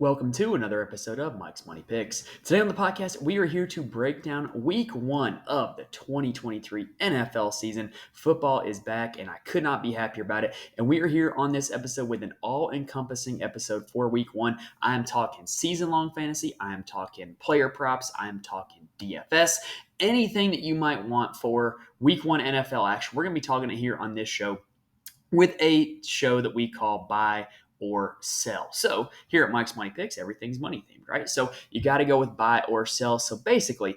Welcome to another episode of Mike's Money Picks. Today on the podcast, we are here to break down week one of the 2023 NFL season. Football is back, and I could not be happier about it. And we are here on this episode with an all-encompassing episode for week one. I am talking season-long fantasy. I am talking player props. I am talking DFS. Anything that you might want for week one NFL action, we're going to be talking it here on this show with a show that we call Buy or Sell. So here at Mike's Money Picks, everything's money themed, right? So you got to go with buy or sell. So basically,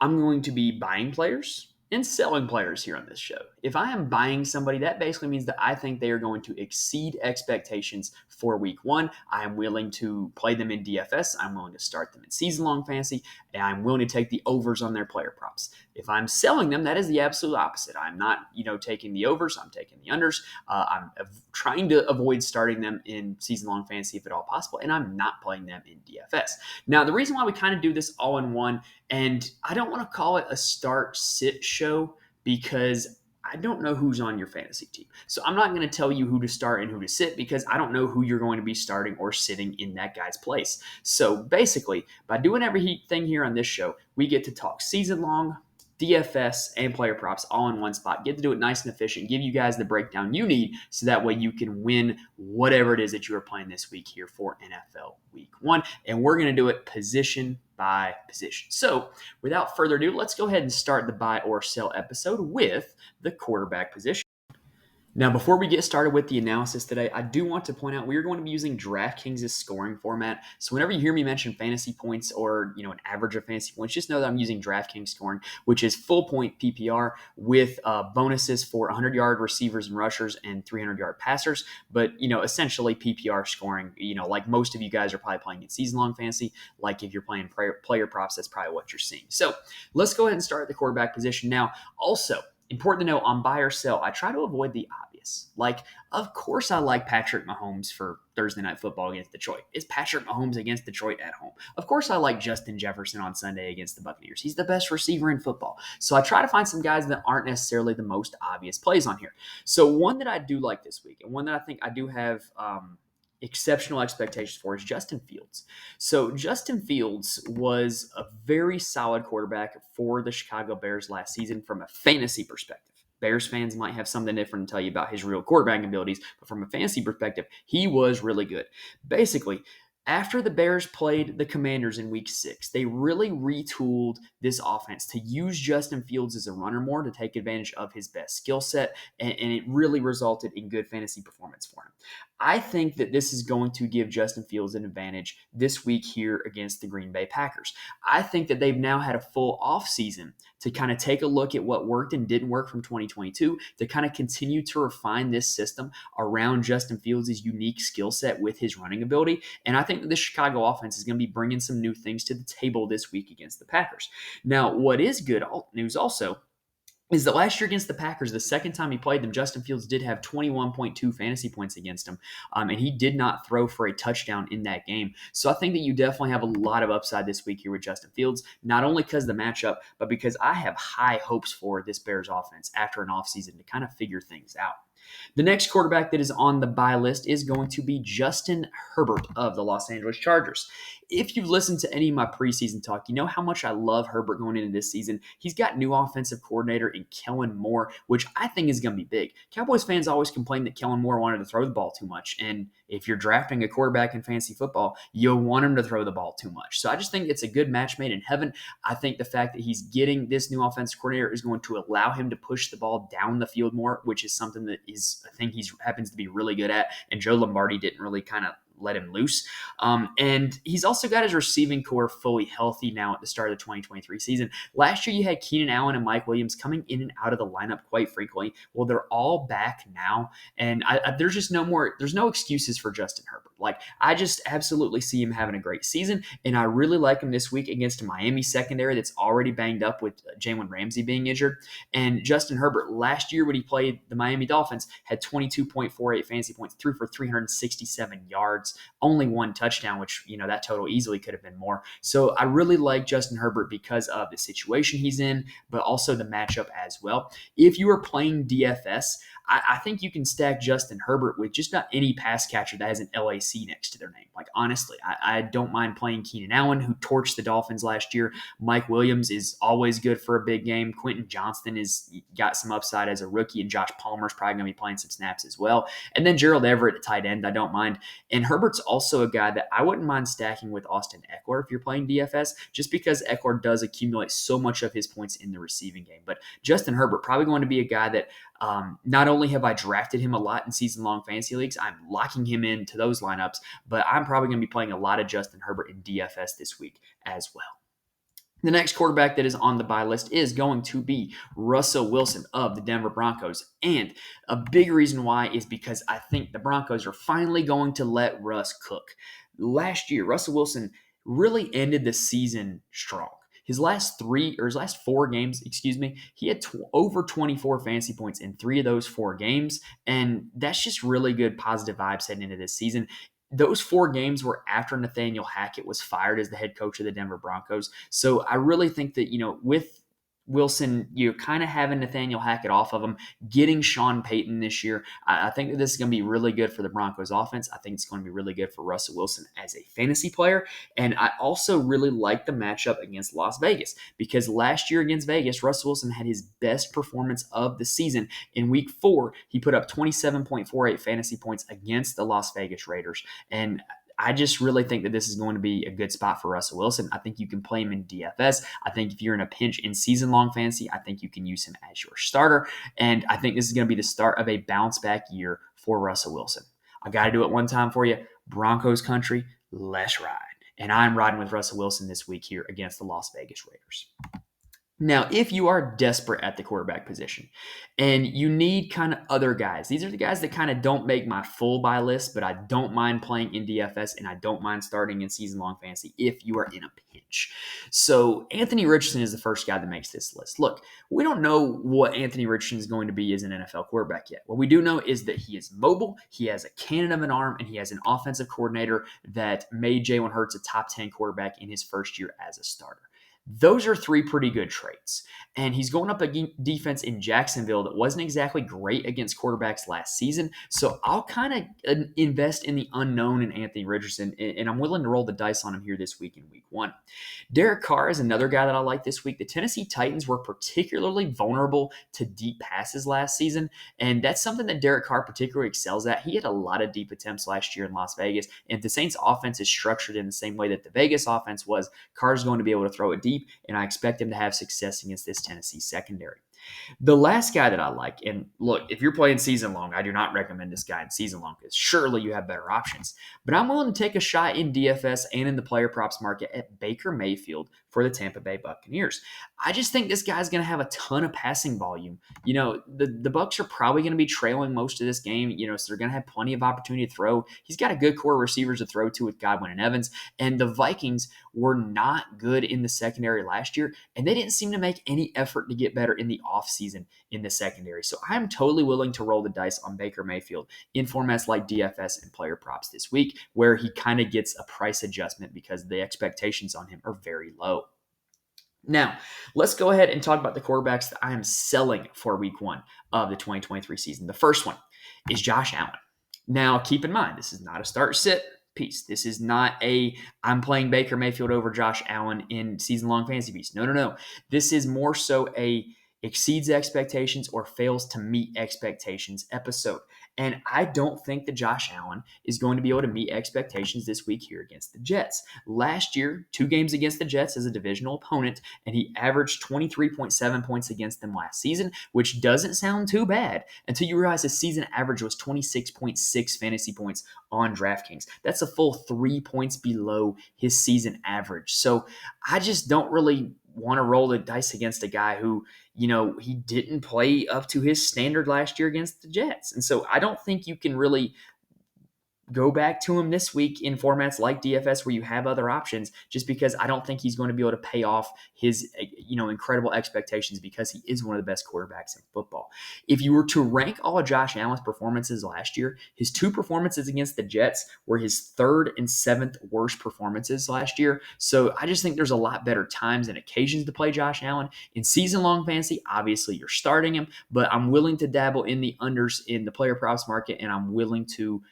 I'm going to be buying players and selling players here on this show. If I am buying somebody, that basically means that I think they are going to exceed expectations for week one. I am willing to play them in DFS. I'm willing to start them in season-long fantasy, and I'm willing to take the overs on their player props. If I'm selling them, that is the absolute opposite. I'm not, taking the overs. I'm taking the unders. I'm trying to avoid starting them in season-long fantasy if at all possible, and I'm not playing them in DFS. Now, the reason why we kind of do this all in one, and I don't want to call it a start-sit show because I don't know who's on your fantasy team. So I'm not going to tell you who to start and who to sit because I don't know who you're going to be starting or sitting in that guy's place. So basically, by doing everything here on this show, we get to talk season-long, DFS, and player props all in one spot. Get to do it nice and efficient. Give you guys the breakdown you need so that way you can win whatever it is that you are playing this week here for NFL Week 1. And we're going to do it position by position. So without further ado, let's go ahead and start the buy or sell episode with the quarterback position. Now, before we get started with the analysis today, I do want to point out we are going to be using DraftKings' scoring format. So whenever you hear me mention fantasy points or, an average of fantasy points, just know that I'm using DraftKings scoring, which is full point PPR with bonuses for 100-yard receivers and rushers and 300-yard passers. But, essentially PPR scoring, like most of you guys are probably playing in season-long fantasy. Like if you're playing player props, that's probably what you're seeing. So let's go ahead and start at the quarterback position. Now, also, important to know on buy or sell, I try to avoid the obvious. Like, of course I like Patrick Mahomes for Thursday Night Football against Detroit. It's Patrick Mahomes against Detroit at home. Of course I like Justin Jefferson on Sunday against the Buccaneers. He's the best receiver in football. So I try to find some guys that aren't necessarily the most obvious plays on here. So one that I do like this week, and one that I think I do have exceptional expectations for is Justin Fields. So Justin Fields was a very solid quarterback for the Chicago Bears last season from a fantasy perspective. Bears fans might have something different to tell you about his real quarterbacking abilities, but from a fantasy perspective, he was really good. Basically, after the Bears played the Commanders in week 6, they really retooled this offense to use Justin Fields as a runner more to take advantage of his best skill set, and it really resulted in good fantasy performance for him. I think that this is going to give Justin Fields an advantage this week here against the Green Bay Packers. I think that they've now had a full offseason to kind of take a look at what worked and didn't work from 2022 to kind of continue to refine this system around Justin Fields' unique skill set with his running ability. And I think that the Chicago offense is going to be bringing some new things to the table this week against the Packers. Now, what is good news also is that last year against the Packers, the second time he played them, Justin Fields did have 21.2 fantasy points against him, and he did not throw for a touchdown in that game. So I think that you definitely have a lot of upside this week here with Justin Fields, not only because of the matchup, but because I have high hopes for this Bears offense after an offseason to kind of figure things out. The next quarterback that is on the buy list is going to be Justin Herbert of the Los Angeles Chargers. If you've listened to any of my preseason talk, you know how much I love Herbert going into this season. He's got new offensive coordinator in Kellen Moore, which I think is going to be big. Cowboys fans always complain that Kellen Moore wanted to throw the ball too much, and if you're drafting a quarterback in fantasy football, you'll want him to throw the ball too much. So I just think it's a good match made in heaven. I think the fact that he's getting this new offensive coordinator is going to allow him to push the ball down the field more, which is something that I think he happens to be really good at, and Joe Lombardi didn't really kind of let him loose. And he's also got his receiving core fully healthy now at the start of the 2023 season. Last year, you had Keenan Allen and Mike Williams coming in and out of the lineup quite frequently. Well, they're all back now, and there's just there's no excuses for Justin Herbert. Like, I just absolutely see him having a great season, and I really like him this week against a Miami secondary that's already banged up with Jalen Ramsey being injured. And Justin Herbert, last year when he played the Miami Dolphins, had 22.48 fantasy points, threw for 367 yards, only one touchdown, which, that total easily could have been more. So I really like Justin Herbert because of the situation he's in, but also the matchup as well. If you are playing DFS, I think you can stack Justin Herbert with just about any pass catcher that has an LAC next to their name. Like, honestly, I don't mind playing Keenan Allen, who torched the Dolphins last year. Mike Williams is always good for a big game. Quentin Johnston is got some upside as a rookie, and Josh Palmer's probably going to be playing some snaps as well. And then Gerald Everett at tight end, I don't mind. And Herbert's also a guy that I wouldn't mind stacking with Austin Eckler if you're playing DFS, just because Eckler does accumulate so much of his points in the receiving game. But Justin Herbert, probably going to be a guy that not only have I drafted him a lot in season-long fantasy leagues, I'm locking him into those lineups, but I'm probably going to be playing a lot of Justin Herbert in DFS this week as well. The next quarterback that is on the buy list is going to be Russell Wilson of the Denver Broncos. And a big reason why is because I think the Broncos are finally going to let Russ cook. Last year, Russell Wilson really ended the season strong. His last 4 games, he had over 24 fantasy points in 3 of those 4 games. And that's just really good positive vibes heading into this season. Those 4 games were after Nathaniel Hackett was fired as the head coach of the Denver Broncos. So I really think that, with Wilson, you're kind of having Nathaniel Hackett off of him, getting Sean Payton this year. I think that this is going to be really good for the Broncos offense. I think it's going to be really good for Russell Wilson as a fantasy player. And I also really like the matchup against Las Vegas, because last year against Vegas, Russell Wilson had his best performance of the season. In week 4, he put up 27.48 fantasy points against the Las Vegas Raiders. And I just really think that this is going to be a good spot for Russell Wilson. I think you can play him in DFS. I think if you're in a pinch in season-long fantasy, I think you can use him as your starter. And I think this is going to be the start of a bounce-back year for Russell Wilson. I got to do it one time for you. Broncos country, let's ride. And I'm riding with Russell Wilson this week here against the Las Vegas Raiders. Now, if you are desperate at the quarterback position and you need kind of other guys, these are the guys that kind of don't make my full buy list, but I don't mind playing in DFS and I don't mind starting in season-long fantasy if you are in a pinch. So Anthony Richardson is the first guy that makes this list. Look, we don't know what Anthony Richardson is going to be as an NFL quarterback yet. What we do know is that he is mobile, he has a cannon of an arm, and he has an offensive coordinator that made Jalen Hurts a top 10 quarterback in his first year as a starter. Those are 3 pretty good traits. And he's going up against defense in Jacksonville that wasn't exactly great against quarterbacks last season. So I'll kind of invest in the unknown in Anthony Richardson, and I'm willing to roll the dice on him here this week in week 1. Derek Carr is another guy that I like this week. The Tennessee Titans were particularly vulnerable to deep passes last season, and that's something that Derek Carr particularly excels at. He had a lot of deep attempts last year in Las Vegas, and if the Saints offense is structured in the same way that the Vegas offense was, Carr's going to be able to throw it deep, and I expect him to have success against this Tennessee secondary. The last guy that I like, and look, if you're playing season long, I do not recommend this guy in season long because surely you have better options. But I'm willing to take a shot in DFS and in the player props market at Baker Mayfield for the Tampa Bay Buccaneers. I just think this guy's going to have a ton of passing volume. The Bucs are probably going to be trailing most of this game, so they're going to have plenty of opportunity to throw. He's got a good core of receivers to throw to with Godwin and Evans, and the Vikings were not good in the secondary last year, and they didn't seem to make any effort to get better in the offseason in the secondary. So I'm totally willing to roll the dice on Baker Mayfield in formats like DFS and player props this week, where he kind of gets a price adjustment because the expectations on him are very low. Now, let's go ahead and talk about the quarterbacks that I am selling for week 1 of the 2023 season. The first one is Josh Allen. Now, keep in mind, this is not a start-sit piece. This is not I'm playing Baker Mayfield over Josh Allen in season-long fantasy piece. No. This is more so a exceeds expectations or fails to meet expectations episode. And I don't think that Josh Allen is going to be able to meet expectations this week here against the Jets. Last year, 2 games against the Jets as a divisional opponent, and he averaged 23.7 points against them last season, which doesn't sound too bad until you realize his season average was 26.6 fantasy points on DraftKings. That's a full 3 points below his season average. So I just don't really want to roll the dice against a guy who, he didn't play up to his standard last year against the Jets. And so I don't think you can really go back to him this week in formats like DFS where you have other options, just because I don't think he's going to be able to pay off his incredible expectations, because he is one of the best quarterbacks in football. If you were to rank all of Josh Allen's performances last year, his two performances against the Jets were his third and seventh worst performances last year. So I just think there's a lot better times and occasions to play Josh Allen. In season-long fantasy, obviously you're starting him, but I'm willing to dabble in the unders in the player props market, and I'm willing to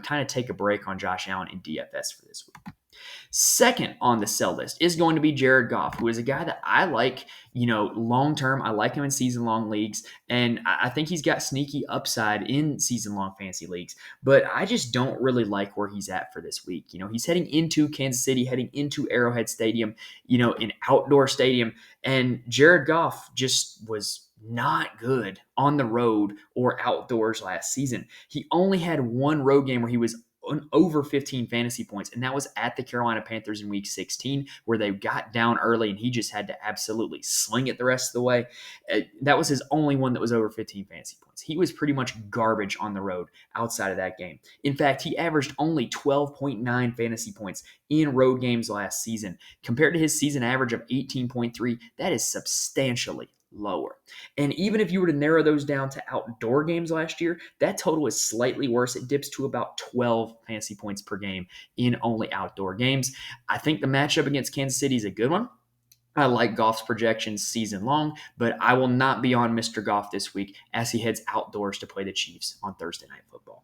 kind of take a break on Josh Allen in DFS for this week. Second on the sell list is going to be Jared Goff, who is a guy that I like, long term. I like him in season long leagues, and I think he's got sneaky upside in season long fantasy leagues, but I just don't really like where he's at for this week. He's heading into Kansas City, heading into Arrowhead Stadium, an outdoor stadium, and Jared Goff just was not good on the road or outdoors last season. He only had one road game where he was over 15 fantasy points, and that was at the Carolina Panthers in week 16, where they got down early and he just had to absolutely sling it the rest of the way. That was his only one that was over 15 fantasy points. He was pretty much garbage on the road outside of that game. In fact, he averaged only 12.9 fantasy points in road games last season. Compared to his season average of 18.3, that is substantially lower. And even if you were to narrow those down to outdoor games last year, that total is slightly worse. It dips to about 12 fantasy points per game in only outdoor games. I think the matchup against Kansas City is a good one. I like Goff's projections season long, but I will not be on Mr. Goff this week as he heads outdoors to play the Chiefs on Thursday Night Football.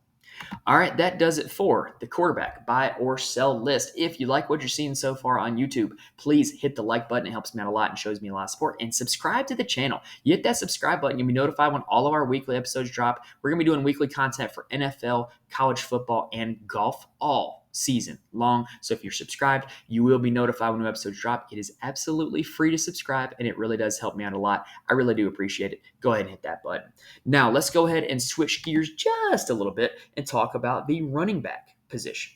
All right, that does it for the quarterback buy or sell list. If you like what you're seeing so far on YouTube, please hit the like button. It helps me out a lot and shows me a lot of support. And subscribe to the channel. You hit that subscribe button, you'll be notified when all of our weekly episodes drop. We're going to be doing weekly content for NFL, college football, and golf all season long. So if you're subscribed, you will be notified when new episodes drop. It is absolutely free to subscribe, and it really does help me out a lot. I really do appreciate it. Go ahead and hit that button. Now, let's go ahead and switch gears just a little bit and talk about the running back position.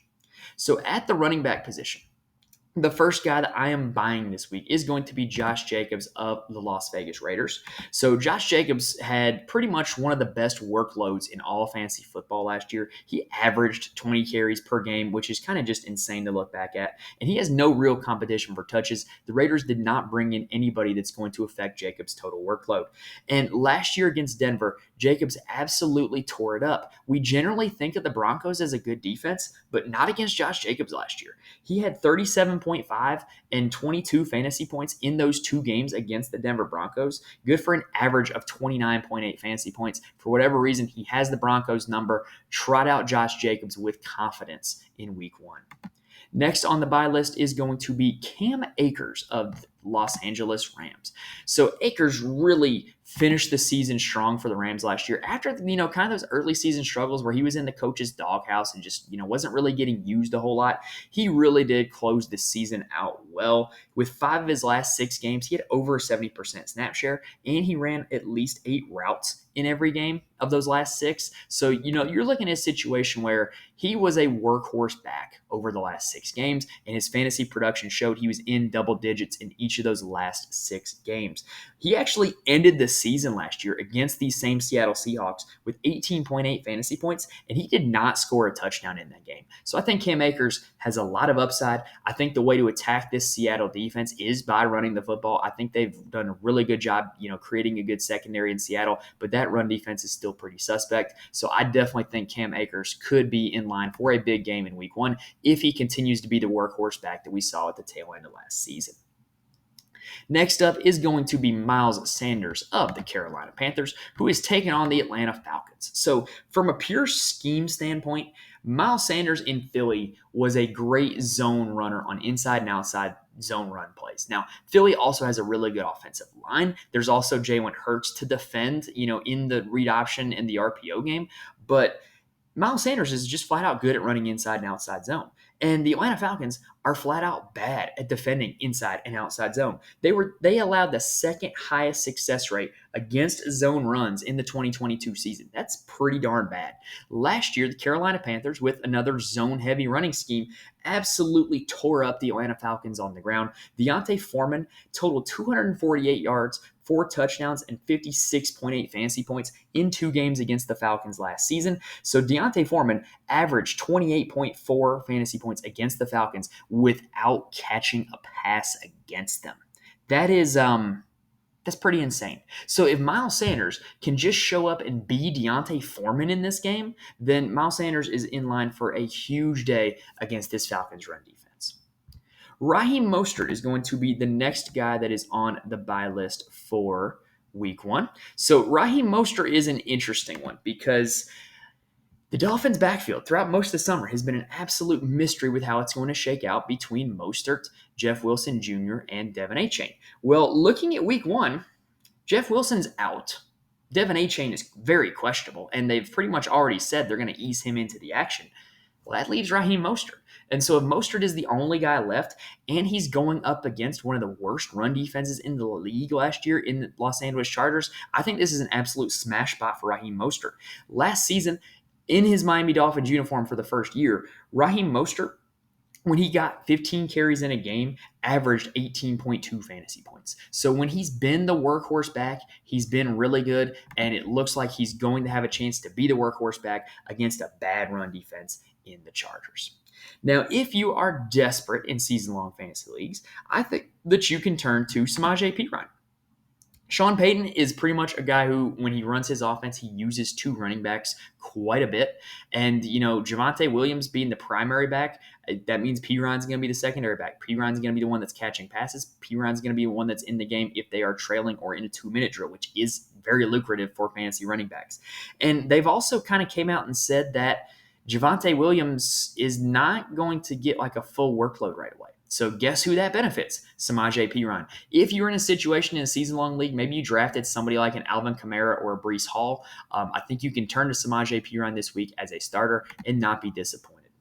So at the running back position, the first guy that I am buying this week is going to be Josh Jacobs of the Las Vegas Raiders. So Josh Jacobs had pretty much one of the best workloads in all fantasy football last year. He averaged 20 carries per game, which is kind of just insane to look back at. And he has no real competition for touches. The Raiders did not bring in anybody that's going to affect Jacobs' total workload. And last year against Denver, Jacobs absolutely tore it up. We generally think of the Broncos as a good defense, but not against Josh Jacobs last year. He had 37.5 and 22 fantasy points in those two games against the Denver Broncos. Good for an average of 29.8 fantasy points. For whatever reason, he has the Broncos number. Trot out Josh Jacobs with confidence in week 1. Next on the buy list is going to be Cam Akers of Los Angeles Rams. So Akers really finished the season strong for the Rams last year after, kind of those early season struggles where he was in the coach's doghouse and just, wasn't really getting used a whole lot. He really did close the season out well. With 5 of his last 6 games, he had over a 70% snap share, and he ran at least 8 routes in every game of those last 6. So, you're looking at a situation where he was a workhorse back over the last 6 games, and his fantasy production showed he was in double digits in each of those last 6 games. He actually ended the season last year against these same Seattle Seahawks with 18.8 fantasy points, and he did not score a touchdown in that game. So I think Cam Akers has a lot of upside. I think the way to attack this Seattle defense is by running the football. I think they've done a really good job, creating a good secondary in Seattle, but that run defense is still pretty suspect. So I definitely think Cam Akers could be in line for a big game in week 1 if he continues to be the workhorse back that we saw at the tail end of last season. Next up is going to be Miles Sanders of the Carolina Panthers, who is taking on the Atlanta Falcons. So from a pure scheme standpoint, Miles Sanders in Philly was a great zone runner on inside and outside zone run plays. Now, Philly also has a really good offensive line. There's also Jalen Hurts to defend, in the read option and the RPO game. But Miles Sanders is just flat out good at running inside and outside zone. And the Atlanta Falcons are flat out bad at defending inside and outside zone. They allowed the second highest success rate against zone runs in the 2022 season. That's pretty darn bad. Last year, the Carolina Panthers, with another zone-heavy running scheme, absolutely tore up the Atlanta Falcons on the ground. Deontay Foreman totaled 248 yards, 4 touchdowns and 56.8 fantasy points in 2 games against the Falcons last season. So D'Onta Foreman averaged 28.4 fantasy points against the Falcons without catching a pass against them. That's pretty insane. So if Miles Sanders can just show up and be D'Onta Foreman in this game, then Miles Sanders is in line for a huge day against this Falcons run defense. Raheem Mostert is going to be the next guy that is on the bye list for week 1. So Raheem Mostert is an interesting one because the Dolphins' backfield throughout most of the summer has been an absolute mystery with how it's going to shake out between Mostert, Jeff Wilson Jr., and Devin Achane. Well, looking at week 1, Jeff Wilson's out. Devin Achane is very questionable, and they've pretty much already said they're going to ease him into the action. Well, that leaves Raheem Mostert. And so if Mostert is the only guy left, and he's going up against one of the worst run defenses in the league last year in the Los Angeles Chargers, I think this is an absolute smash spot for Raheem Mostert. Last season, in his Miami Dolphins uniform for the first year, Raheem Mostert, when he got 15 carries in a game, averaged 18.2 fantasy points. So when he's been the workhorse back, he's been really good, and it looks like he's going to have a chance to be the workhorse back against a bad run defense in the Chargers. Now, if you are desperate in season-long fantasy leagues, I think that you can turn to Samaje Perine. Sean Payton is pretty much a guy who, when he runs his offense, he uses 2 running backs quite a bit. And, Javonte Williams being the primary back, that means Perine's going to be the secondary back. Perine's going to be the one that's catching passes. Perine's going to be the one that's in the game if they are trailing or in a 2-minute drill, which is very lucrative for fantasy running backs. And they've also kind of came out and said that Javonte Williams is not going to get like a full workload right away. So guess who that benefits? Samaje Perine. If you're in a situation in a season-long league, maybe you drafted somebody like an Alvin Kamara or a Breece Hall, I think you can turn to Samaje Perine this week as a starter and not be disappointed.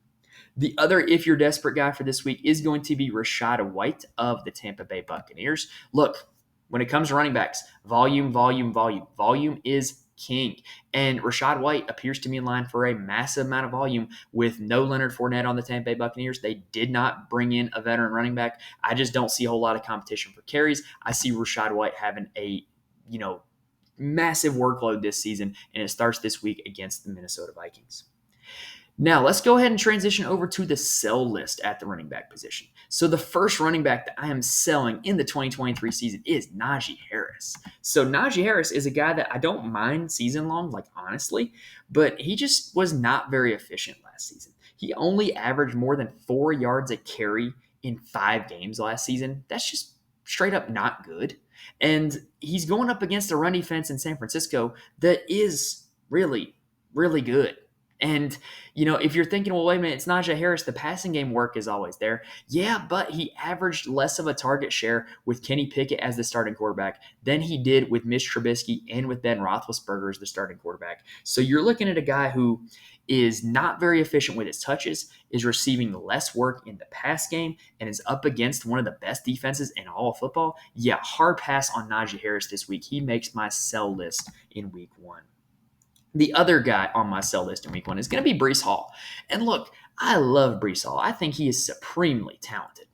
The other, if you're desperate guy for this week, is going to be Rachaad White of the Tampa Bay Buccaneers. Look, when it comes to running backs, volume. Volume is king. And Rachaad White appears to be in line for a massive amount of volume with no Leonard Fournette on the Tampa Bay Buccaneers. They did not bring in a veteran running back. I just don't see a whole lot of competition for carries. I see Rachaad White having a, massive workload this season, and it starts this week against the Minnesota Vikings. Now, let's go ahead and transition over to the sell list at the running back position. So the first running back that I am selling in the 2023 season is Najee Harris. So Najee Harris is a guy that I don't mind season long, honestly, but he just was not very efficient last season. He only averaged more than 4 yards a carry in 5 games last season. That's just straight up not good. And he's going up against a run defense in San Francisco that is really, really good. And, if you're thinking, well, wait a minute, it's Najee Harris, the passing game work is always there. Yeah, but he averaged less of a target share with Kenny Pickett as the starting quarterback than he did with Mitch Trubisky and with Ben Roethlisberger as the starting quarterback. So you're looking at a guy who is not very efficient with his touches, is receiving less work in the pass game, and is up against one of the best defenses in all of football. Yeah, hard pass on Najee Harris this week. He makes my sell list in week 1. The other guy on my sell list in week 1 is going to be Breece Hall. And look, I love Breece Hall. I think he is supremely talented.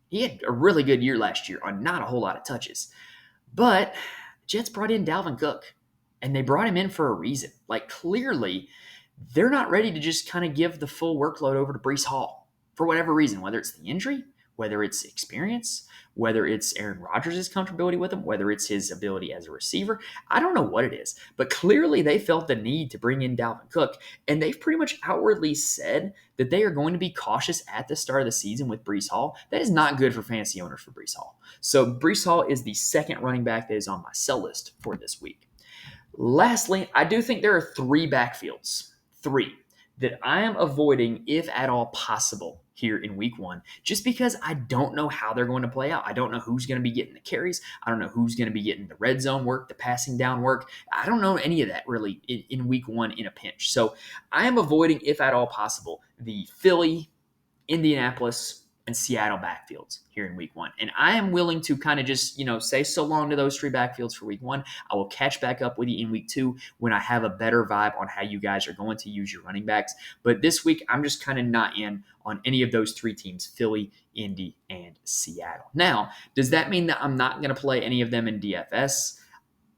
He had a really good year last year on not a whole lot of touches. But Jets brought in Dalvin Cook, and they brought him in for a reason. Clearly, they're not ready to just kind of give the full workload over to Breece Hall for whatever reason, whether it's the injury, whether it's experience, whether it's Aaron Rodgers' comfortability with him, whether it's his ability as a receiver. I don't know what it is, but clearly they felt the need to bring in Dalvin Cook, and they've pretty much outwardly said that they are going to be cautious at the start of the season with Breece Hall. That is not good for fantasy owners for Breece Hall. So Breece Hall is the second running back that is on my sell list for this week. Lastly, I do think there are 3 backfields, 3, that I am avoiding if at all possible here in week 1, just because I don't know how they're going to play out. I don't know who's going to be getting the carries. I don't know who's going to be getting the red zone work, the passing down work. I don't know any of that really in week 1 in a pinch. So I am avoiding, if at all possible, the Philly, Indianapolis, and Seattle backfields here in week 1. And I am willing to kind of just, say so long to those 3 backfields for week 1. I will catch back up with you in week 2 when I have a better vibe on how you guys are going to use your running backs. But this week, I'm just kind of not in on any of those 3 teams, Philly, Indy, and Seattle. Now, does that mean that I'm not going to play any of them in DFS?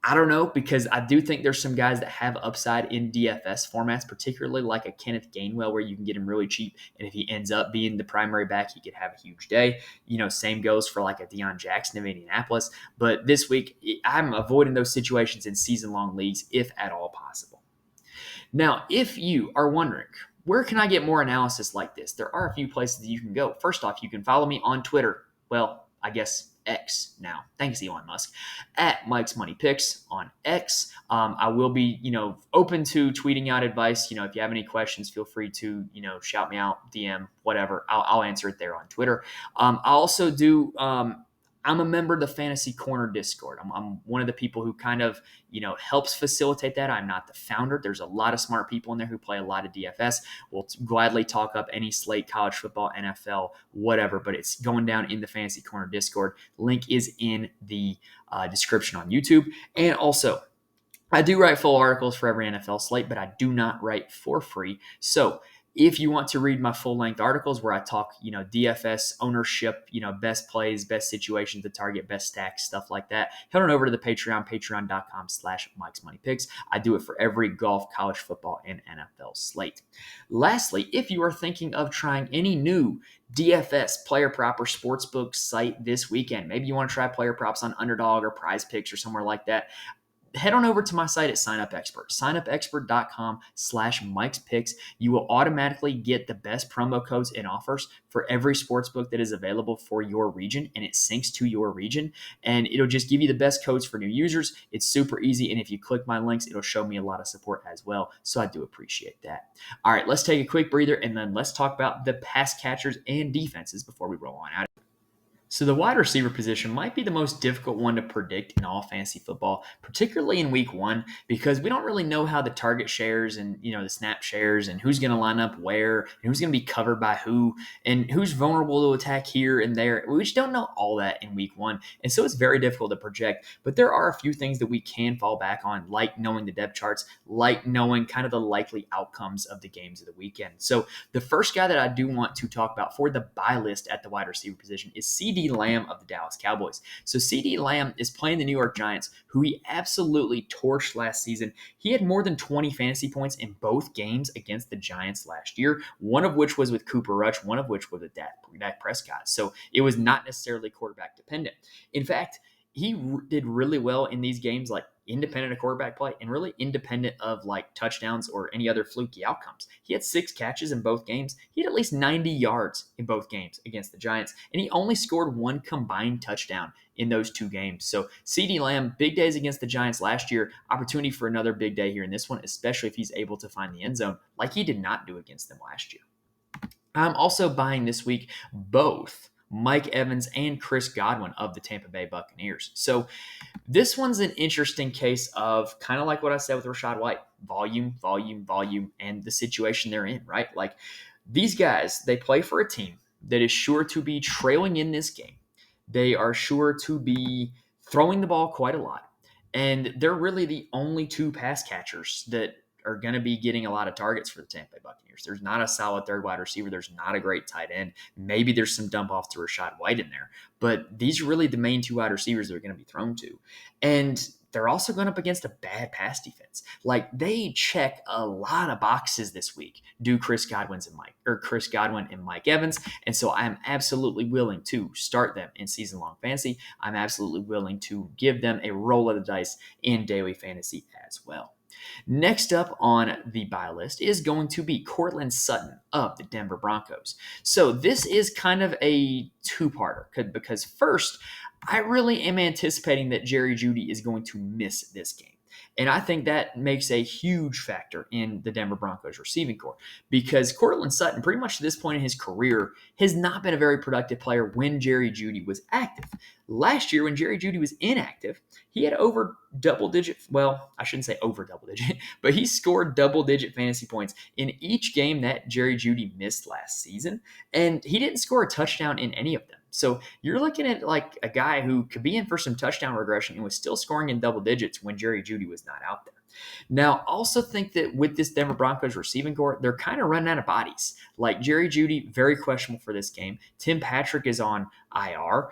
I don't know, because I do think there's some guys that have upside in DFS formats, particularly like a Kenneth Gainwell, where you can get him really cheap. And if he ends up being the primary back, he could have a huge day. Same goes for like a Deion Jackson of Indianapolis. But this week, I'm avoiding those situations in season-long leagues if at all possible. Now, if you are wondering, where can I get more analysis like this? There are a few places that you can go. First off, you can follow me on Twitter. Well, I guess X now. Thanks, Elon Musk. At Mike's Money Picks on X. I will be, open to tweeting out advice. If you have any questions, feel free to, shout me out, DM, whatever. I'll answer it there on Twitter. I also do. I'm a member of the Fantasy Corner Discord. I'm one of the people who kind of, helps facilitate that. I'm not the founder. There's a lot of smart people in there who play a lot of DFS. We'll gladly talk up any slate, college football, NFL, whatever, but it's going down in the Fantasy Corner Discord. Link is in the description on YouTube. And also, I do write full articles for every NFL slate, but I do not write for free. So if you want to read my full-length articles where I talk, DFS, ownership, best plays, best situations to target, best stacks, stuff like that, head on over to the Patreon, patreon.com/Mike's Money Picks. I do it for every golf, college football, and NFL slate. Lastly, if you are thinking of trying any new DFS player prop or sportsbook site this weekend, maybe you want to try player props on Underdog or PrizePicks or somewhere like that, head on over to my site at Sign Up Expert, signupexpert.com/Mike's Picks. You will automatically get the best promo codes and offers for every sportsbook that is available for your region, and it syncs to your region, and it'll just give you the best codes for new users. It's super easy, and if you click my links, it'll show me a lot of support as well, so I do appreciate that. All right, let's take a quick breather, and then let's talk about the pass catchers and defenses before we roll on out. So the wide receiver position might be the most difficult one to predict in all fantasy football, particularly in week one, because we don't really know how the target shares and, the snap shares and who's going to line up where and who's going to be covered by who and who's vulnerable to attack here and there. We just don't know all that in week one. And so it's very difficult to project, but there are a few things that we can fall back on, like knowing the depth charts, like knowing kind of the likely outcomes of the games of the weekend. So the first guy that I do want to talk about for the buy list at the wide receiver position is CeeDee Lamb of the Dallas Cowboys. So CeeDee Lamb is playing the New York Giants, who he absolutely torched last season. He had more than 20 fantasy points in both games against the Giants last year, one of which was with Cooper Rush, one of which was with Dak Prescott. So it was not necessarily quarterback dependent. In fact, he did really well in these games, like independent of quarterback play and really independent of like touchdowns or any other fluky outcomes. He had 6 catches in both games. He had at least 90 yards in both games against the Giants, and he only scored 1 combined touchdown in those 2 games. So CeeDee Lamb, big days against the Giants last year, opportunity for another big day here in this one, especially if he's able to find the end zone like he did not do against them last year. I'm also buying this week both Mike Evans and Chris Godwin of the Tampa Bay Buccaneers. So this one's an interesting case of kind of like what I said with Rachaad White, volume, and the situation they're in, right? Like these guys, they play for a team that is sure to be trailing in this game. They are sure to be throwing the ball quite a lot. And they're really the only 2 pass catchers that are going to be getting a lot of targets for the Tampa Bay Buccaneers. There's not a solid third wide receiver. There's not a great tight end. Maybe there's some dump off to Rachaad White in there, but these are really the main 2 wide receivers that are going to be thrown to. And they're also going up against a bad pass defense. Like they check a lot of boxes this week, do Chris Godwin and Mike Evans. And so I'm absolutely willing to start them in season-long fantasy. I'm absolutely willing to give them a roll of the dice in daily fantasy as well. Next up on the buy list is going to be Courtland Sutton of the Denver Broncos. So this is kind of a 2-parter because first, I really am anticipating that Jerry Jeudy is going to miss this game. And I think that makes a huge factor in the Denver Broncos receiving corps because Courtland Sutton, pretty much to this point in his career, has not been a very productive player when Jerry Jeudy was active. Last year, when Jerry Jeudy was inactive, he had over double-digit, well, I shouldn't say over double-digit, but he scored double-digit fantasy points in each game that Jerry Jeudy missed last season, and he didn't score a touchdown in any of them. So you're looking at like a guy who could be in for some touchdown regression and was still scoring in double digits when Jerry Jeudy was not out there. Now, also think that with this Denver Broncos receiving core, they're kind of running out of bodies. Like Jerry Jeudy, very questionable for this game. Tim Patrick is on IR.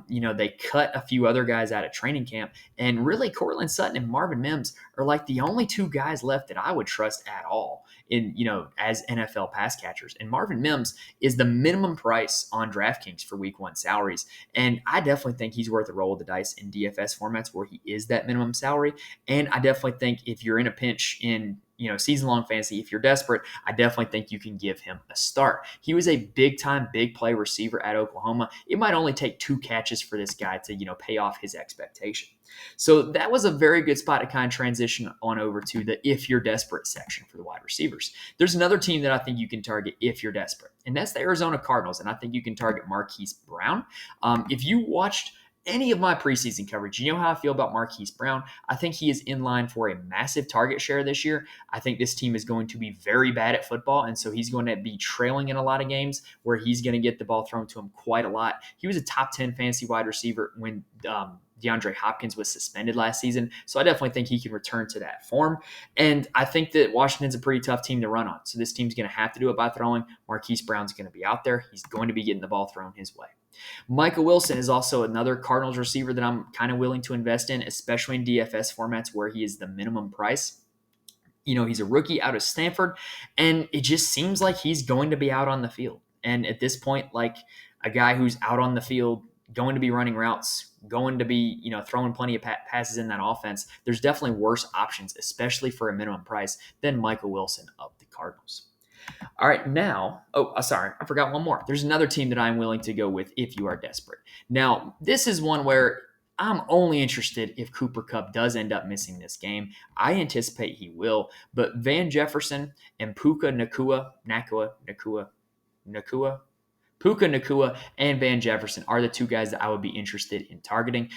They cut a few other guys out of training camp, and really Cortland Sutton and Marvin Mims are like the only two guys left that I would trust at all as NFL pass catchers. And Marvin Mims is the minimum price on DraftKings for Week 1 salaries, and I definitely think he's worth a roll of the dice in DFS formats where he is that minimum salary. And I definitely think if you're in a pinch in season-long fantasy, if you're desperate, I definitely think you can give him a start. He was a big-time, big-play receiver at Oklahoma. It might only take 2 catches for this guy to pay off his expectation. So that was a very good spot to kind of transition on over to the if you're desperate section for the wide receivers. There's another team that I think you can target if you're desperate, and that's the Arizona Cardinals, and I think you can target Marquise Brown. If you watched any of my preseason coverage, you know how I feel about Marquise Brown. I think he is in line for a massive target share this year. I think this team is going to be very bad at football, and so he's going to be trailing in a lot of games where he's going to get the ball thrown to him quite a lot. He was a top 10 fantasy wide receiver when DeAndre Hopkins was suspended last season, so I definitely think he can return to that form. And I think that Washington's a pretty tough team to run on, so this team's going to have to do it by throwing. Marquise Brown's going to be out there. He's going to be getting the ball thrown his way. Michael Wilson is also another Cardinals receiver that I'm kind of willing to invest in, especially in DFS formats where he is the minimum price. He's a rookie out of Stanford, and it just seems like he's going to be out on the field. And at this point, like a guy who's out on the field, going to be running routes, going to be, throwing plenty of passes in that offense, there's definitely worse options, especially for a minimum price, than Michael Wilson of the Cardinals. All right, now, sorry, I forgot one more. There's another team that I'm willing to go with if you are desperate. Now, this is one where I'm only interested if Cooper Kupp does end up missing this game. I anticipate he will, but Van Jefferson and Puka Nacua and Van Jefferson are the 2 guys that I would be interested in targeting.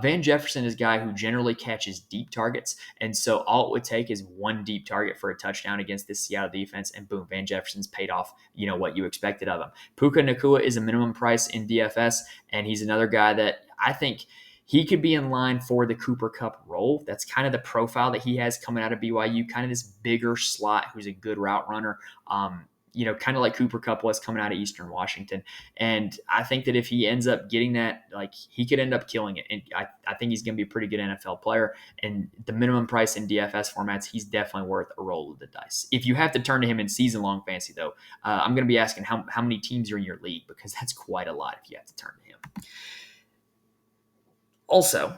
Van Jefferson is a guy who generally catches deep targets, and so all it would take is 1 deep target for a touchdown against this Seattle defense, and boom, Van Jefferson's paid off what you expected of him. Puka Nacua is a minimum price in DFS, and he's another guy that I think he could be in line for the Cooper Kupp role. That's kind of the profile that he has coming out of BYU, kind of this bigger slot who's a good route runner. Kind of like Cooper Kupp was coming out of Eastern Washington. And I think that if he ends up getting that, he could end up killing it. And I think he's going to be a pretty good NFL player. And the minimum price in DFS formats, he's definitely worth a roll of the dice. If you have to turn to him in season-long fantasy, though, I'm going to be asking how many teams are in your league, because that's quite a lot if you have to turn to him. Also,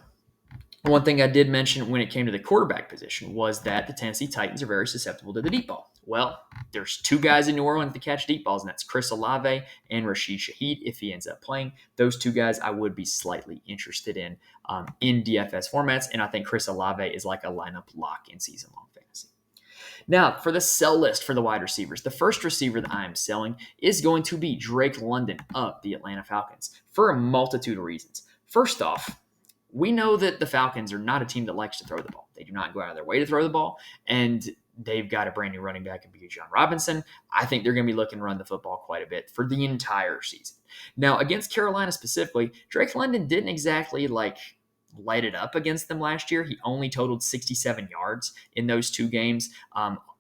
one thing I did mention when it came to the quarterback position was that the Tennessee Titans are very susceptible to the deep ball. Well, there's 2 guys in New Orleans that catch deep balls, and that's Chris Olave and Rashid Shaheed if he ends up playing. Those 2 guys I would be slightly interested in DFS formats, and I think Chris Olave is like a lineup lock in season-long fantasy. Now, for the sell list for the wide receivers, the first receiver that I am selling is going to be Drake London of the Atlanta Falcons for a multitude of reasons. First off, we know that the Falcons are not a team that likes to throw the ball. They do not go out of their way to throw the ball, and they've got a brand new running back in Bijan Robinson. I think they're going to be looking to run the football quite a bit for the entire season. Now, against Carolina specifically, Drake London didn't exactly light it up against them last year. He only totaled 67 yards in those 2 games,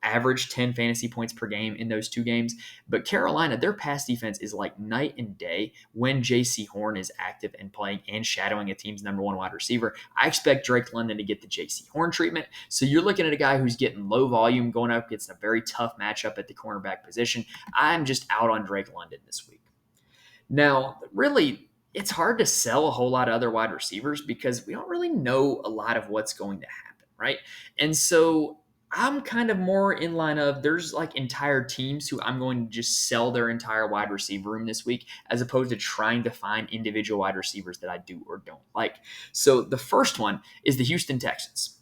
averaged 10 fantasy points per game in those 2 games. But Carolina, their pass defense is like night and day when J.C. Horn is active and playing and shadowing a team's number 1 wide receiver. I expect Drake London to get the J.C. Horn treatment. So you're looking at a guy who's getting low volume, going up against a very tough matchup at the cornerback position. I'm just out on Drake London this week. Now, really, it's hard to sell a whole lot of other wide receivers because we don't really know a lot of what's going to happen, right? And so I'm kind of more in line of there's entire teams who I'm going to just sell their entire wide receiver room this week, as opposed to trying to find individual wide receivers that I do or don't like. So the first one is the Houston Texans.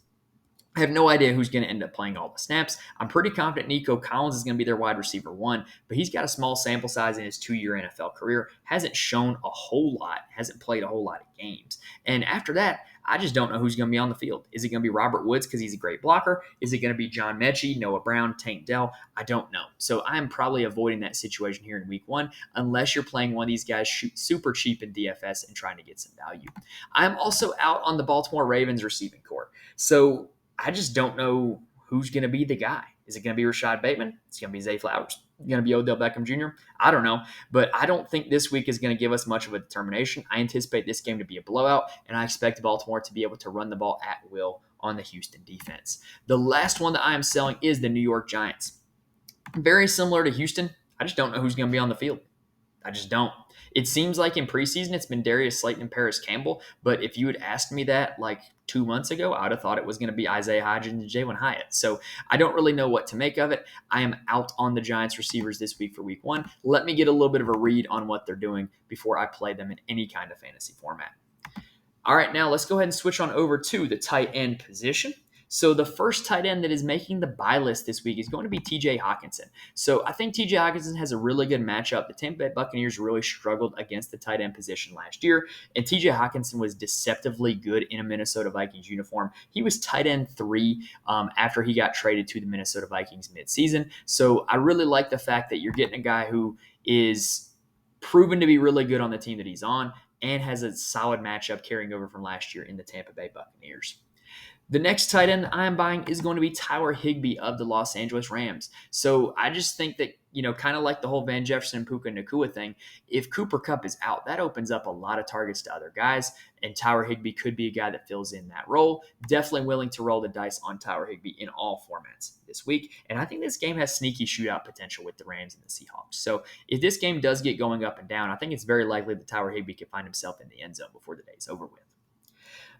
I have no idea who's going to end up playing all the snaps. I'm pretty confident Nico Collins is going to be their wide receiver 1, but he's got a small sample size in his 2-year NFL career, hasn't shown a whole lot, hasn't played a whole lot of games. And after that, I just don't know who's going to be on the field. Is it going to be Robert Woods because he's a great blocker? Is it going to be John Mechie, Noah Brown, Tank Dell? I don't know. So I'm probably avoiding that situation here in week 1 unless you're playing one of these guys super cheap in DFS and trying to get some value. I'm also out on the Baltimore Ravens receiving core. So I just don't know who's going to be the guy. Is it going to be Rashad Bateman? It's going to be Zay Flowers. Going to be Odell Beckham Jr.? I don't know. But I don't think this week is going to give us much of a determination. I anticipate this game to be a blowout, and I expect Baltimore to be able to run the ball at will on the Houston defense. The last one that I am selling is the New York Giants. Very similar to Houston. I just don't know who's going to be on the field. I just don't. It seems like in preseason it's been Darius Slayton and Paris Campbell, but if you had asked me that like 2 months ago, I would have thought it was going to be Isaiah Hodgins and Jalen Hyatt. So I don't really know what to make of it. I am out on the Giants receivers this week for week 1. Let me get a little bit of a read on what they're doing before I play them in any kind of fantasy format. All right, now let's go ahead and switch on over to the tight end position. So the first tight end that is making the buy list this week is going to be TJ Hockenson. So I think TJ Hockenson has a really good matchup. The Tampa Bay Buccaneers really struggled against the tight end position last year, and TJ Hockenson was deceptively good in a Minnesota Vikings uniform. He was tight end 3 after he got traded to the Minnesota Vikings midseason. So I really like the fact that you're getting a guy who is proven to be really good on the team that he's on and has a solid matchup carrying over from last year in the Tampa Bay Buccaneers. The next tight end I am buying is going to be Tyler Higbee of the Los Angeles Rams. So I just think that, kind of like the whole Van Jefferson and Puka Nacua thing, if Cooper Kupp is out, that opens up a lot of targets to other guys, and Tyler Higbee could be a guy that fills in that role. Definitely willing to roll the dice on Tyler Higbee in all formats this week. And I think this game has sneaky shootout potential with the Rams and the Seahawks. So if this game does get going up and down, I think it's very likely that Tyler Higbee can find himself in the end zone before the day is over with.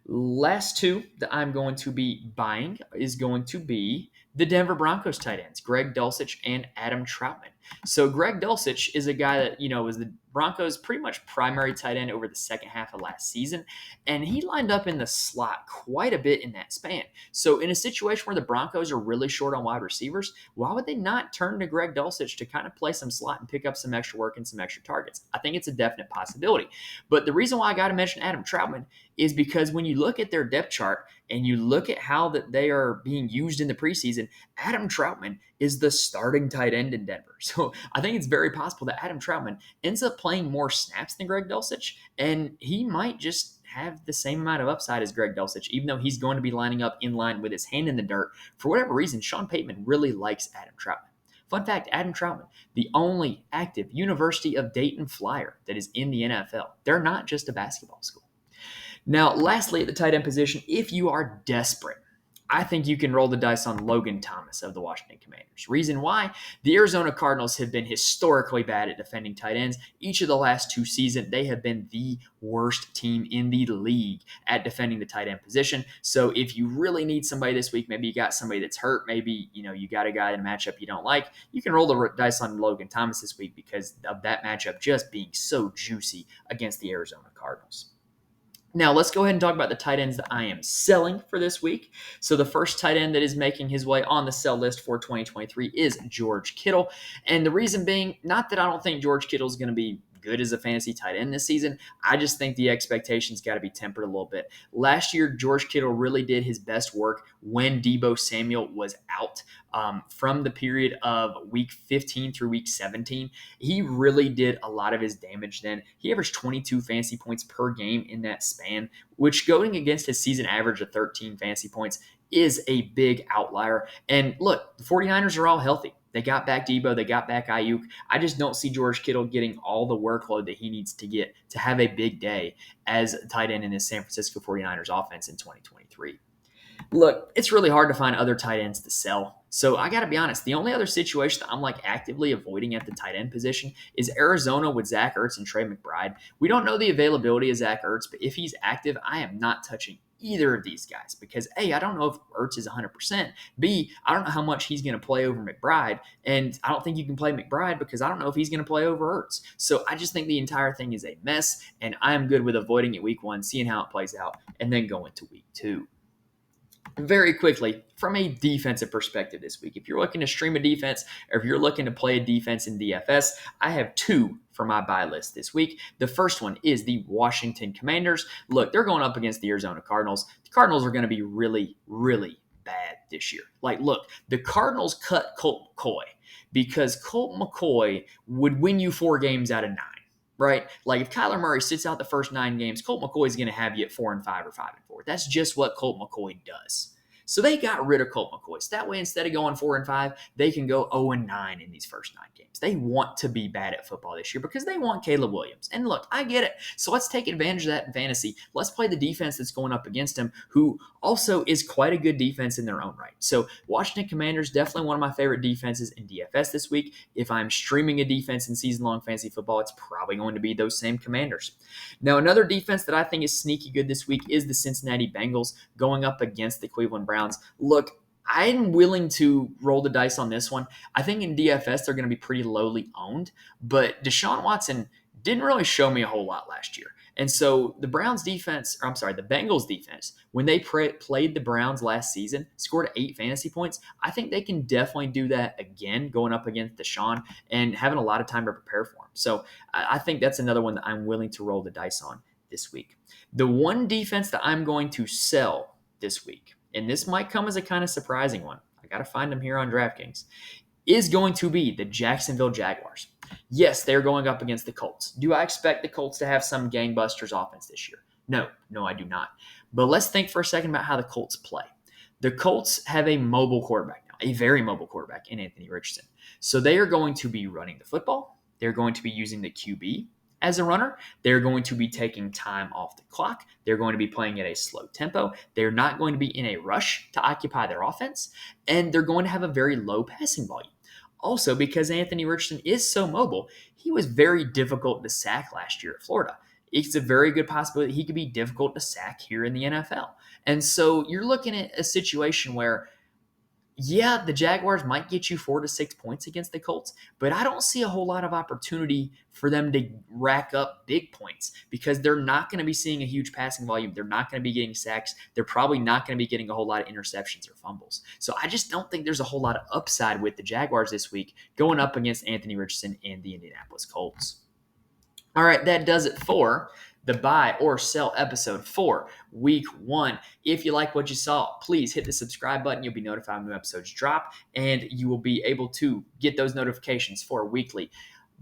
Last two that I'm going to be buying is going to be the Denver Broncos tight ends, Greg Dulcich and Adam Troutman. So Greg Dulcich is a guy that, was the Broncos' pretty much primary tight end over the second half of last season, and he lined up in the slot quite a bit in that span. So in a situation where the Broncos are really short on wide receivers, why would they not turn to Greg Dulcich to kind of play some slot and pick up some extra work and some extra targets? I think it's a definite possibility. But the reason why I got to mention Adam Troutman is because when you look at their depth chart and you look at how that they are being used in the preseason, Adam Troutman is the starting tight end in Denver. So I think it's very possible that Adam Troutman ends up playing more snaps than Greg Dulcich, and he might just have the same amount of upside as Greg Dulcich, even though he's going to be lining up in line with his hand in the dirt. For whatever reason, Sean Payton really likes Adam Troutman. Fun fact, Adam Troutman, the only active University of Dayton Flyer that is in the NFL. They're not just a basketball school. Now, lastly, at the tight end position, if you are desperate, I think you can roll the dice on Logan Thomas of the Washington Commanders. Reason why? The Arizona Cardinals have been historically bad at defending tight ends. Each of the last 2 seasons, they have been the worst team in the league at defending the tight end position. So if you really need somebody this week, maybe you got somebody that's hurt, maybe you got a guy in a matchup you don't like, you can roll the dice on Logan Thomas this week because of that matchup just being so juicy against the Arizona Cardinals. Now, let's go ahead and talk about the tight ends that I am selling for this week. So the first tight end that is making his way on the sell list for 2023 is George Kittle. And the reason being, not that I don't think George Kittle is going to be good as a fantasy tight end this season. I just think the expectations got to be tempered a little bit. Last year, George Kittle really did his best work when Deebo Samuel was out. From the period of week 15 through week 17, he really did a lot of his damage then. He averaged 22 fantasy points per game in that span, which going against his season average of 13 fantasy points is a big outlier. And look, the 49ers are all healthy. They got back Deebo. They got back Ayuk. I just don't see George Kittle getting all the workload that he needs to get to have a big day as a tight end in this San Francisco 49ers offense in 2023. Look, it's really hard to find other tight ends to sell. So I got to be honest, the only other situation that I'm actively avoiding at the tight end position is Arizona with Zach Ertz and Trey McBride. We don't know the availability of Zach Ertz, but if he's active, I am not touching either of these guys because A, I don't know if Ertz is 100%. B, I don't know how much he's going to play over McBride. And I don't think you can play McBride because I don't know if he's going to play over Ertz. So I just think the entire thing is a mess, and I am good with avoiding it week 1, seeing how it plays out, and then going to week 2. Very quickly, from a defensive perspective this week, if you're looking to stream a defense or if you're looking to play a defense in DFS, I have 2 for my buy list this week. The first one is the Washington Commanders. Look, they're going up against the Arizona Cardinals. The Cardinals are going to be really, really bad this year. Look, the Cardinals cut Colt McCoy because Colt McCoy would win you 4 games out of 9. Right? If Kyler Murray sits out the first 9 games, Colt McCoy is going to have you at 4-5 or 5-4. That's just what Colt McCoy does. So they got rid of Colt McCoy. So that way, instead of going 4-5, they can go 0-9 in these first 9 games. They want to be bad at football this year because they want Caleb Williams. And look, I get it. So let's take advantage of that in fantasy. Let's play the defense that's going up against him, who also is quite a good defense in their own right. So Washington Commanders, definitely one of my favorite defenses in DFS this week. If I'm streaming a defense in season-long fantasy football, it's probably going to be those same Commanders. Now, another defense that I think is sneaky good this week is the Cincinnati Bengals going up against the Cleveland Browns. Look, I'm willing to roll the dice on this one. I think in DFS, they're going to be pretty lowly owned, but Deshaun Watson didn't really show me a whole lot last year. And so the Bengals defense, when they played the Browns last season, scored 8 fantasy points. I think they can definitely do that again going up against Deshaun and having a lot of time to prepare for him. So I think that's another one that I'm willing to roll the dice on this week. The one defense that I'm going to sell this week, and this might come as a kind of surprising one, I got to find them here on DraftKings, is going to be the Jacksonville Jaguars. Yes, they're going up against the Colts. Do I expect the Colts to have some gangbusters offense this year? No, I do not. But let's think for a second about how the Colts play. The Colts have a mobile quarterback now, a very mobile quarterback in Anthony Richardson. So they are going to be running the football. They're going to be using the QB as a runner. They're going to be taking time off the clock. They're going to be playing at a slow tempo. They're not going to be in a rush to occupy their offense. And they're going to have a very low passing volume. Also, because Anthony Richardson is so mobile, he was very difficult to sack last year at Florida. It's a very good possibility he could be difficult to sack here in the NFL. And so you're looking at a situation where, yeah, the Jaguars might get you 4 to 6 points against the Colts, but I don't see a whole lot of opportunity for them to rack up big points because they're not going to be seeing a huge passing volume. They're not going to be getting sacks. They're probably not going to be getting a whole lot of interceptions or fumbles. So I just don't think there's a whole lot of upside with the Jaguars this week going up against Anthony Richardson and the Indianapolis Colts. All right, that does it for the buy or sell episode for week 1. If you like what you saw, please hit the subscribe button. You'll be notified when new episodes drop, and you will be able to get those notifications for weekly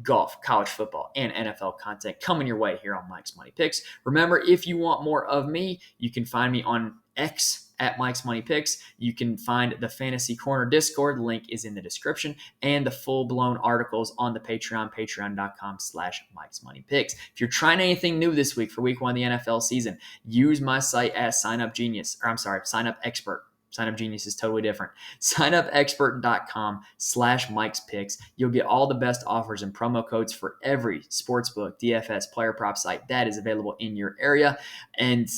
golf, college football, and NFL content coming your way here on Mike's Money Picks. Remember, if you want more of me, you can find me on X at Mike's Money Picks. You can find the Fantasy Corner Discord. Link is in the description, and the full-blown articles on the Patreon, patreon.com/Mike's Money Picks. If you're trying anything new this week for week 1 of the NFL season, use my site as Sign Up Expert. Sign Up Genius is totally different. Signupexpert.com/Mike's Picks. You'll get all the best offers and promo codes for every sportsbook, DFS, player prop site that is available in your area. And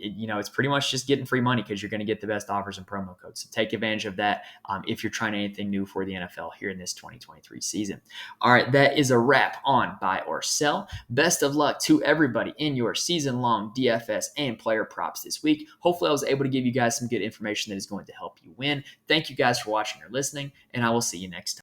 it's pretty much just getting free money because you're going to get the best offers and promo codes. So take advantage of that if you're trying anything new for the NFL here in this 2023 season. All right, that is a wrap on buy or sell. Best of luck to everybody in your season-long DFS and player props this week. Hopefully I was able to give you guys some good information that is going to help you win. Thank you guys for watching or listening, and I will see you next time.